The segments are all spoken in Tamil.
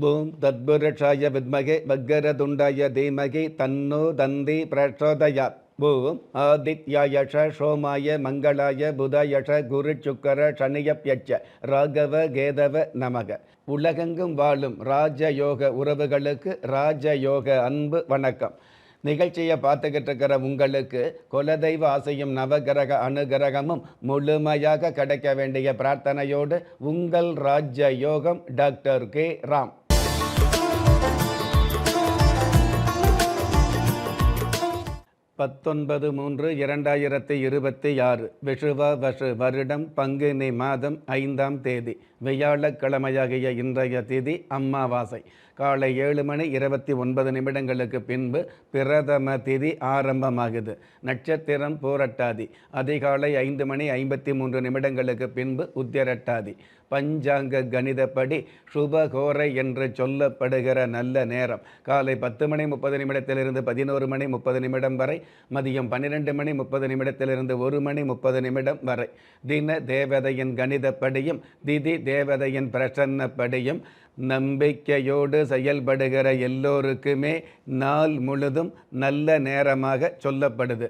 பூம் தத்புருஷாய வித்மகே வக்கரதுண்டாய தீமகி தன்னோ தந்தி பிரச்சோதயாத். பூம் ஆதித்யாயஷ சோமாய மங்களாய புதாயஷ குரு சுக்கர சனியப்யட்ச ராகவ கேதவ நமக. உலகெங்கும் வாழும் ராஜயோக உறவுகளுக்கு ராஜயோக அன்பு வணக்கம். நிகழ்ச்சியை பார்த்துக்கிட்டு இருக்கிற உங்களுக்கு குலதெய்வ ஆசையும் நவகிரக அனுகிரகமும் முழுமையாக கிடைக்க வேண்டிய பிரார்த்தனையோடு உங்கள் ராஜயோகம் டாக்டர் கே ராம். 19/3/2026 விஷுவ வசு வருடம் பங்குனி மாதம் 5ஆம் தேதி வியாழக்கிழமையாகிய இன்றைய திதி அமாவாசை. காலை 7:29 பின்பு பிரதம திதி ஆரம்பமாகுது. நட்சத்திரம் பூரட்டாதி. அதிகாலை 5:53 பின்பு உத்திரட்டாதி. பஞ்சாங்க கணிதப்படி சுபகோரை என்று சொல்லப்படுகிற நல்ல நேரம் காலை 10:30 11:30 வரை, மதியம் 12:30 1:30 வரை. தின தேவதையின் கணிதப்படியும் திதி தேவதையின் பிரசன்னப்படியும் நம்பிக்கையோடு செயல்படுகிற எல்லோருக்குமே நாள் முழுதும் நல்ல நேரமாக சொல்லப்படுது.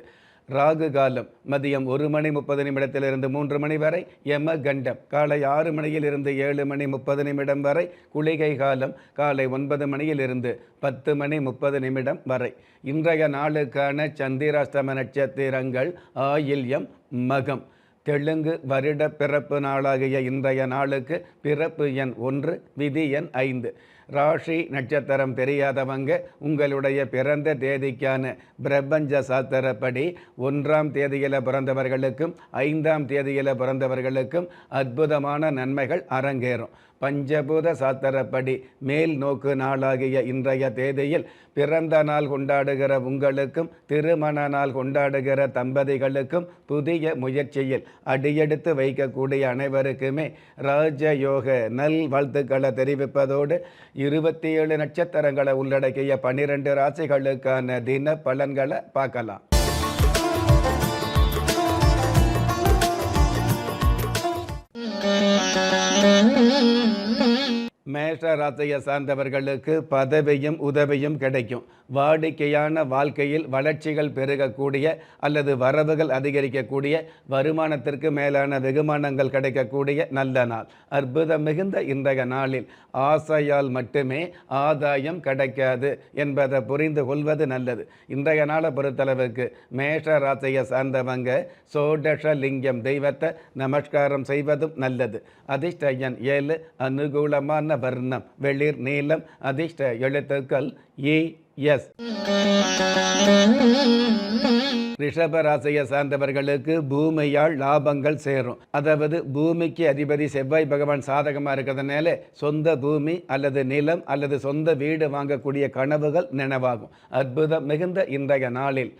ராகு காலம் மதியம் 1:30 3 மணி வரை. யம கண்டம் காலை 6 மணியிலிருந்து 7:30 வரை. குளிகை காலம் காலை 9 மணியிலிருந்து 10:30 வரை. இன்றைய நாளுக்கான சந்திராஷ்டம நட்சத்திரங்கள் ஆயில்யம் மகம். தெலுங்கு வருட பிறப்பு நாளாகிய இன்றைய நாளுக்கு பிறப்பு எண் 1, விதி எண் 5. ராசி நட்சத்திரம் தெரியாதவங்க உங்களுடைய பிறந்த தேதிக்கான பிரபஞ்ச சாஸ்திரப்படி 1ஆம் தேதியில் பிறந்தவர்களுக்கும் 5ஆம் தேதியில் பிறந்தவர்களுக்கும் அற்புதமான நன்மைகள் அரங்கேறும். பஞ்சபூத சாஸ்திரப்படி மேல் நோக்கு நாளாகிய இன்றைய தேதியில் பிறந்த நாள் கொண்டாடுகிற உங்களுக்கும் திருமண நாள் கொண்டாடுகிற தம்பதிகளுக்கும் புதிய முயற்சியில் அடியெடுத்து வைக்கக்கூடிய அனைவருக்குமே ராஜயோக நல் வாழ்த்துக்களை தெரிவிப்பதோடு 27 நட்சத்திரங்களை உள்ளடக்கிய 12 ராசிகளுக்கான தின பலன்களை பார்க்கலாம். மேஷ ராசியை சார்ந்தவர்களுக்கு பதவியும் உதவியும் கிடைக்கும். வாடிக்கையான வாழ்க்கையில் வளர்ச்சிகள் பெருகக்கூடிய அல்லது வரவுகள் அதிகரிக்கக்கூடிய, வருமானத்திற்கு மேலான வெகுமானங்கள் கிடைக்கக்கூடிய நல்ல நாள். அற்புதம் மிகுந்த இன்றைய நாளில் ஆசையால் மட்டுமே ஆதாயம் கிடைக்காது என்பதை புரிந்து கொள்வது நல்லது. இன்றைய நாளை பொறுத்தளவுக்கு மேஷ ராசியை சார்ந்தவங்க சோடஷ லிங்கம் தெய்வத்தை நமஸ்காரம் செய்வதும் நல்லது. அதிர்ஷ்ட எண் 7. அனுகூலமான வர்ணம் வெளிர் நீலம். அதிர்ஷ்ட எழுத்துக்கள் ES. ரிஷப ராசியை சார்ந்தவர்களுக்கு பூமியால் லாபங்கள் சேரும். அதாவது பூமிக்கு அதிபதி செவ்வாய் பகவான் சாதகமாக இருக்கிறதுனால சொந்த பூமி அல்லது நிலம் அல்லது சொந்த வீடு வாங்கக்கூடிய கனவுகள் நினைவாகும். அற்புதம் மிகுந்த இன்றைய நாளில்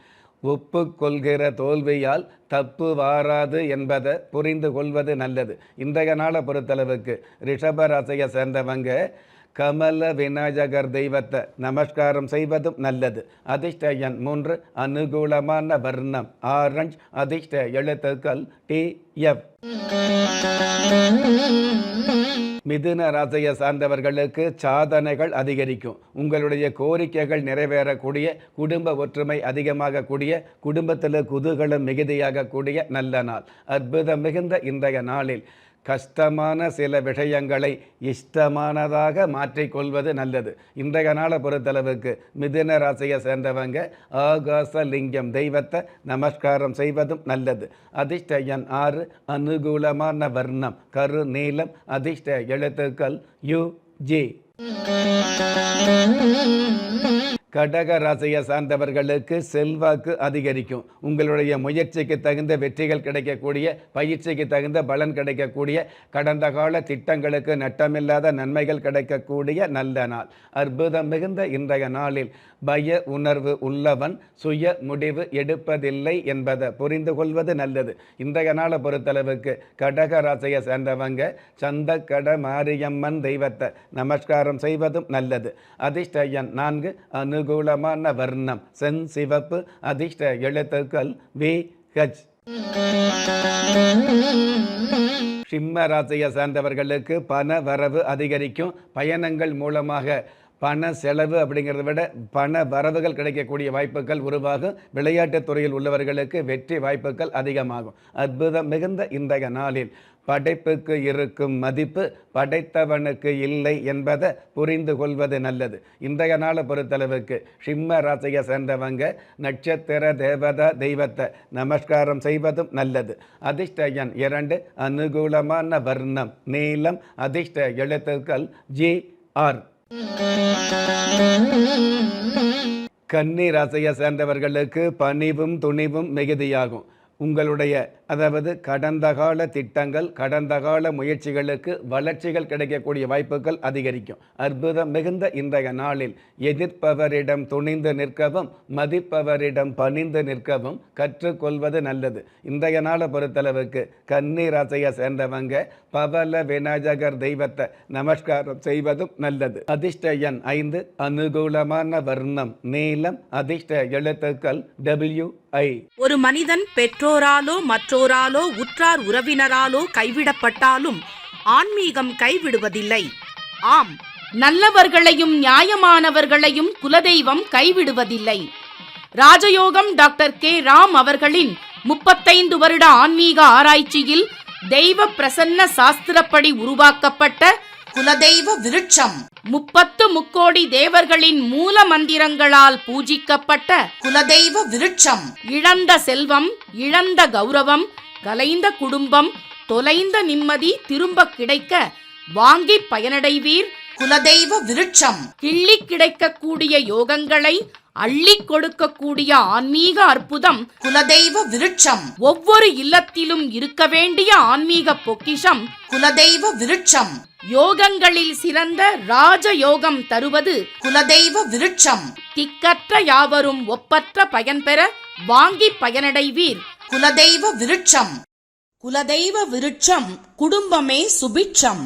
ஒப்புக்கொள்கிற தோல்வியால் தப்பு வாராது என்பதை புரிந்து கொள்வது நல்லது. இன்றைய நாளை பொறுத்தளவுக்கு ரிஷப ராசியை சேர்ந்தவங்க கமல விநாயகர் தெய்வத்தை நமஸ்காரம் செய்வதும் நல்லது. அதிர்ஷ்ட எண் 3. அனுகூலமான வர்ணம் ஆரஞ்சு. அதிர்ஷ்ட எழுத்துக்கள் TF. மிதுன ராசியை சார்ந்தவர்களுக்கு சாதனைகள் அதிகரிக்கும். உங்களுடைய கோரிக்கைகள் நிறைவேறக்கூடிய, குடும்ப ஒற்றுமை அதிகமாகக்கூடிய, குடும்பத்தில் குதூகலம் மிகுதியாகக்கூடிய நல்ல நாள். அற்புதம் மிகுந்த இன்றைய நாளில் கஷ்டமான சில விஷயங்களை இஷ்டமானதாக மாற்றிக்கொள்வது நல்லது. இன்றைய நாளை பொறுத்தளவுக்கு மிதுன ராசியை சேர்ந்தவங்க ஆகாசலிங்கம் தெய்வத்தை நமஸ்காரம் செய்வதும் நல்லது. அதிர்ஷ்ட எண் 6. அனுகூலமான வர்ணம் கரு நீலம். அதிர்ஷ்ட எழுத்துக்கள் UG. கடக ராசியை சார்ந்தவர்களுக்கு செல்வாக்கு அதிகரிக்கும். உங்களுடைய முயற்சிக்கு தகுந்த வெற்றிகள் கிடைக்கக்கூடிய, பயிற்சிக்கு தகுந்த பலன் கிடைக்கக்கூடிய, கடந்த கால திட்டங்களுக்கு நட்டமில்லாத நன்மைகள் கிடைக்கக்கூடிய நல்ல நாள். அற்புதம் மிகுந்த இன்றைய நாளில் பய உணர்வு உள்ளவன் சுய முடிவு எடுப்பதில்லை என்பதை புரிந்து கொள்வது நல்லது. இன்றைய நாளை பொறுத்தளவுக்கு கடக ராசியை சேர்ந்தவங்க சந்தக்கட மாரியம்மன் தெய்வத்தை நமஸ்காரம் செய்வதும் நல்லது. அதிர்ஷ்ட எண் 4. அனுகூலமான வர்ணம் செஞ்சிவப்பு. அதிர்ஷ்ட எழுத்துக்கள் VH. சிம்ம ராசியை சார்ந்தவர்களுக்கு பண வரவு அதிகரிக்கும். பயணங்கள் மூலமாக பண செலவு அப்படிங்கிறத விட பண வரவுகள் கிடைக்கக்கூடிய வாய்ப்புகள் உருவாகும். விளையாட்டுத் துறையில் உள்ளவர்களுக்கு வெற்றி வாய்ப்புகள் அதிகமாகும். அற்புதம் மிகுந்த இன்றைய நாளில் படைப்புக்கு இருக்கும் மதிப்பு படைத்தவனுக்கு இல்லை என்பதை புரிந்து கொள்வது நல்லது. இன்றைய நாளை பொறுத்தளவுக்கு சிம்ம ராசியை சேர்ந்தவங்க நட்சத்திர தேவதா தெய்வத்தை நமஸ்காரம் செய்வதும் நல்லது. அதிர்ஷ்ட எண் 2, அனுகூலமான வர்ணம் நீலம், அதிர்ஷ்ட எழுத்துக்கள் GR. கன்னி ராசியை சேர்ந்தவர்களுக்கு பணிவும் துணிவும் மிகுதியாகும். உங்களுடைய கடந்த கால திட்டங்கள், கடந்த கால முயற்சிகளுக்கு வளர்ச்சிகள் கிடைக்கக்கூடிய வாய்ப்புகள் அதிகரிக்கும். அற்புதம் மிகுந்த இன்றைய நாளில் எதிர்ப்பவரிடம் துணிந்து நிற்கவும் மதிப்பவரிடம் பணிந்து நிற்கவும் கற்றுக்கொள்வது நல்லது. இன்றைய நாளை பொறுத்தளவுக்கு கன்னி ராசியை சேர்ந்தவங்க பவல விநாயகர் தெய்வத்தை நமஸ்காரம் செய்வதும் நல்லது. அதிர்ஷ்ட எண் 5, அனுகூலமான வர்ணம் நீலம், அதிர்ஷ்ட எழுத்துக்கள் WI. ஒரு மனிதன் பெற்றோராலோ மற்றோராலோ உற்றார் உறவினராலோ கைவிடப்பட்டாலும் ஆன்மீகம் கைவிடுவதில்லை. ஆம், நல்லவர்களையும் நியாயமானவர்களையும் குலதெய்வம் கைவிடுவதில்லை. ராஜயோகம் டாக்டர் K. ராம் அவர்களின் 35 வருட ஆன்மீக ஆராய்ச்சியில் தெய்வ பிரசன்ன சாஸ்திரப்படி உருவாக்கப்பட்ட குலதெய்வ விருட்சம் 30 முக்கோடி தேவர்களின் மூல மந்திரங்களால் பூஜிக்கப்பட்ட குலதெய்வ விருட்சம். இழந்த செல்வம், இழந்த கௌரவம், கலைந்த குடும்பம், தொலைந்த நிம்மதி திரும்ப கிடைக்க வாங்கி பயனடைவீர். குலதெய்வ விருட்சம் கிள்ளி கிடைக்கக்கூடிய யோகங்களை அள்ளி கொடுக்கக்கூடிய ஆன்மீக அற்புதம் குலதெய்வ விருட்சம். ஒவ்வொரு இல்லத்திலும் இருக்க வேண்டிய ஆன்மீக பொக்கிஷம் குலதெய்வ விருட்சம். யோகங்களில் சிறந்த ராஜயோகம் தருவது குலதெய்வ விருட்சம். திக்கற்ற யாவரும் ஒப்பற்ற பயன்பெற வாங்கி பயனடைவீர். குலதெய்வ விருட்சம். குலதெய்வ விருட்சம் குடும்பமே சுபிட்சம்.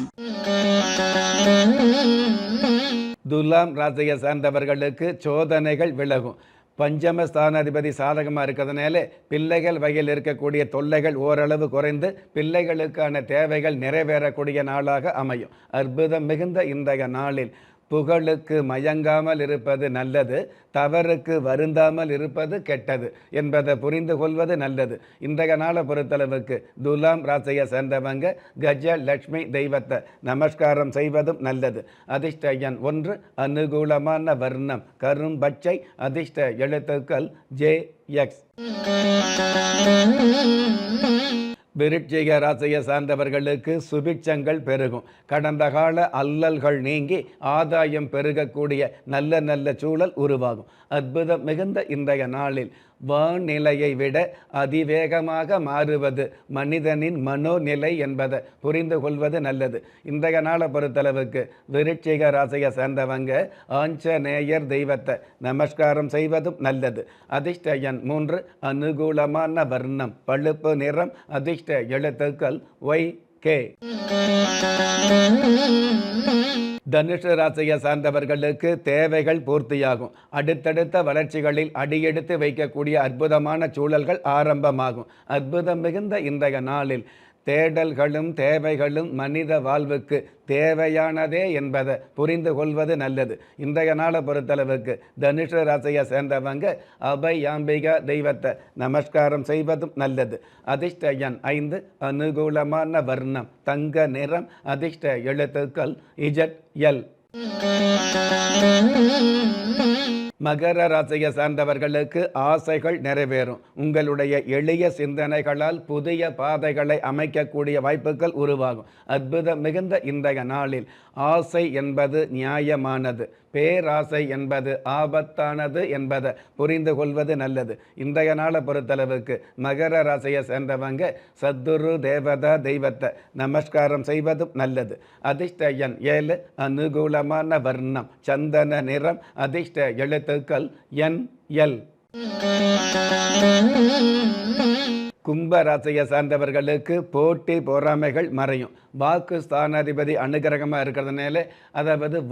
துலாம் ராசியை சார்ந்தவர்களுக்கு சோதனைகள் விலகும். பஞ்சமஸ்தானாதிபதி சாதகமாக இருக்கிறதுனால பிள்ளைகள் வகையில் இருக்கக்கூடிய தொல்லைகள் ஓரளவு குறைந்து பிள்ளைகளுக்கான தேவைகள் நிறைவேறக்கூடிய நாளாக அமையும். அற்புதம் மிகுந்த இன்றைய நாளில் புகழுக்கு மயங்காமல் இருப்பது நல்லது, தவறுக்கு வருந்தாமல் இருப்பது கெட்டது என்பதை புரிந்து கொள்வது நல்லது. இன்றைய நாளை பொறுத்தளவுக்கு துலாம் ராசியை சேர்ந்தவங்க கஜலட்சுமி தெய்வத்தை நமஸ்காரம் செய்வதும் நல்லது. அதிர்ஷ்ட எண் 1, அனுகூலமான வர்ணம் கரும்பச்சை, அதிர்ஷ்ட எழுத்துக்கள் JX. விருட்சிக ராசியை சார்ந்தவர்களுக்கு சுபிட்சங்கள் பெருகும். கடந்த கால அல்லல்கள் நீங்கி ஆதாயம் பெருகக்கூடிய நல்ல நல்ல சூழல் உருவாகும். அற்புதம் மிகுந்த இன்றைய நாளில் வானிலையை விட அதிவேகமாக மாறுவது மனிதனின் மனோநிலை என்பதை புரிந்து கொள்வது நல்லது. இன்றைய நாளை பொறுத்தளவுக்கு விருட்சிக ராசியை சேர்ந்தவங்க ஆஞ்சநேயர் தெய்வத்தை நமஸ்காரம் செய்வதும் நல்லது. அதிர்ஷ்ட எண் 3, அனுகூலமான வர்ணம் பழுப்பு நிறம், அதிர்ஷ்ட எழுத்துக்கள் YK. தனுஷு ராசியை சார்ந்தவர்களுக்கு தேவைகள் பூர்த்தியாகும். அடுத்தடுத்த வளர்ச்சிகளில் அடியெடுத்து வைக்கக்கூடிய அற்புதமான சூழல்கள் ஆரம்பமாகும். அற்புதம் மிகுந்த இன்றைய நாளில் தேடல்களும் தேவைகளும் மனித வாழ்வுக்கு தேவையானதே என்பதை புரிந்து கொள்வது நல்லது. இன்றைய நாளை பொறுத்தளவுக்கு தனுஷ ராசியை சேர்ந்தவங்க அபயாம்பிகா தெய்வத்தை நமஸ்காரம் செய்வதும் நல்லது. அதிர்ஷ்ட எண் 5, அனுகூலமான வர்ணம் தங்க நிறம், அதிர்ஷ்ட எழுத்துக்கள் ZL. மகர ராசியை சார்ந்தவர்களுக்கு ஆசைகள் நிறைவேறும். உங்களுடைய எளிய சிந்தனைகளால் புதிய பாதைகளை அமைக்கக்கூடிய வாய்ப்புகள் உருவாகும். அற்புதம் மிகுந்த இன்றைய நாளில் ஆசை என்பது நியாயமானது, பேராசை என்பது ஆபத்தானது என்பதை புரிந்து கொள்வது நல்லது. இன்றைய நாளை பொறுத்தளவுக்கு மகர ராசியை சேர்ந்தவங்க சத்துரு தேவதா தெய்வத்தை நமஸ்காரம் செய்வதும் நல்லது. அதிர்ஷ்ட எண் 7, அனுகூலமான வர்ணம் சந்தன நிறம், அதிர்ஷ்ட எழுத்துக்கள் NL. கும்ப ராசியை சார்ந்தவர்களுக்கு போட்டி பொறாமைகள் மறையும். வாக்கு ஸ்தானாதிபதி அனுகிரகமாக இருக்கிறதுனால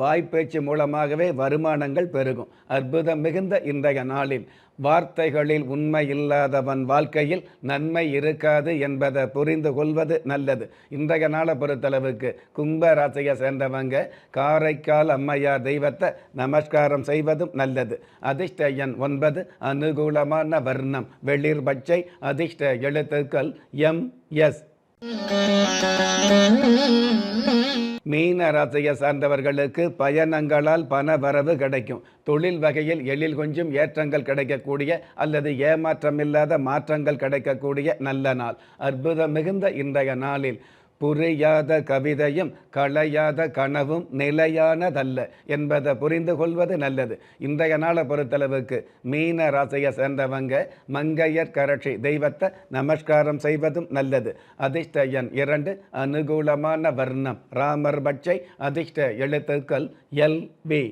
வாய்ப்பேச்சு மூலமாகவே வருமானங்கள் பெருகும். அற்புதம் மிகுந்த இன்றைய நாளில் வார்த்தைகளில் உண்மை இல்லாதவன் வாழ்க்கையில் நன்மை இருக்காது என்பதை புரிந்து கொள்வது நல்லது. இன்றைய நாளை பொறுத்தளவுக்கு கும்ப ராசியை சேர்ந்தவங்க காரைக்கால் அம்மையார் தெய்வத்தை நமஸ்காரம் செய்வதும் நல்லது. அதிர்ஷ்ட எண் 9, அனுகூலமான வர்ணம் வெளிர் பச்சை, அதிர்ஷ்ட எழுத்துக்கள் MS. மீன ராசியை சார்ந்தவர்களுக்கு பயணங்களால் பண வரவு கிடைக்கும். தொழில் வகையில் எழில் கொஞ்சம் ஏற்றங்கள் கிடைக்கக்கூடிய அல்லது ஏமாற்றமில்லாத மாற்றங்கள் கிடைக்கக்கூடிய நல்ல நாள். அற்புதம் மிகுந்த இன்றைய நாளில் புரியாத கவிதையும் களையாத கனவும் நிலையானதல்ல என்பதை புரிந்து கொள்வது நல்லது. இன்றைய நாளை பொறுத்தளவுக்கு மீன ராசியை சேர்ந்தவங்க மங்கையர் கரட்சி தெய்வத்தை நமஸ்காரம் செய்வதும் நல்லது. அதிர்ஷ்ட எண் 2, அனுகூலமான வர்ணம் ராமர் பச்சை, அதிர்ஷ்ட எழுத்துக்கள் LB.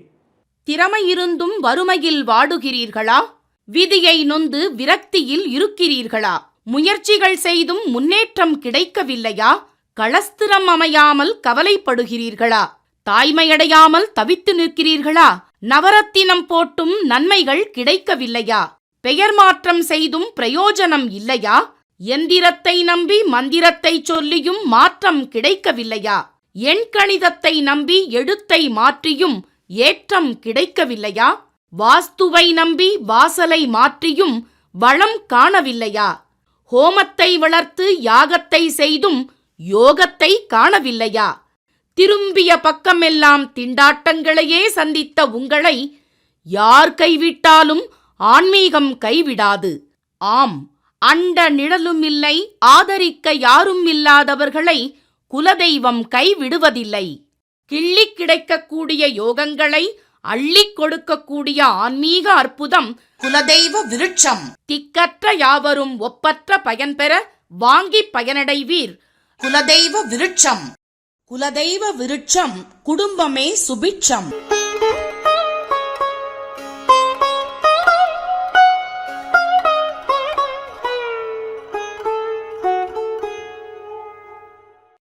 திறமை இருந்தும் வறுமையில் வாடுகிறீர்களா? விதியை நொந்து விரக்தியில் இருக்கிறீர்களா? முயற்சிகள் செய்தும் முன்னேற்றம் கிடைக்கவில்லையா? களஸ்திரம் அமையாமல் கவலைப்படுகிறீர்களா? தாய்மையடையாமல் தவித்து நிற்கிறீர்களா? நவரத்தினம் போட்டும் நன்மைகள் கிடைக்கவில்லையா? பெயர் மாற்றம் செய்தும் பிரயோஜனம் இல்லையா? எந்திரத்தை நம்பி மந்திரத்தை சொல்லியும் மாற்றம் கிடைக்கவில்லையா? எண்கணிதத்தை நம்பி எழுத்தை மாற்றியும் ஏற்றம் கிடைக்கவில்லையா? வாஸ்துவை நம்பி வாசலை மாற்றியும் வளம் காணவில்லையா? ஹோமத்தை வளர்த்து யாகத்தை செய்தும் யோகத்தை காணவில்லையா? திரும்பிய பக்கமெல்லாம் திண்டாட்டங்களையே சந்தித்த உங்களை யார் கைவிட்டாலும் ஆன்மீகம் கைவிடாது. ஆம், அண்ட நிழலும் இல்லை, ஆதரிக்க யாரும் இல்லாதவர்களை குலதெய்வம் கைவிடுவதில்லை. கிள்ளிக் கிடைக்கக்கூடிய யோகங்களை அள்ளிக் கொடுக்கக்கூடிய ஆன்மீக அற்புதம் குலதெய்வ விருட்சம். திக்கற்ற யாவரும் ஒப்பற்ற பயன்பெற வாங்கி பயனடைவீர். குலதெய்வ விருட்சம். குலதெய்வ விருட்சம் குடும்பமே சுபிட்சம்.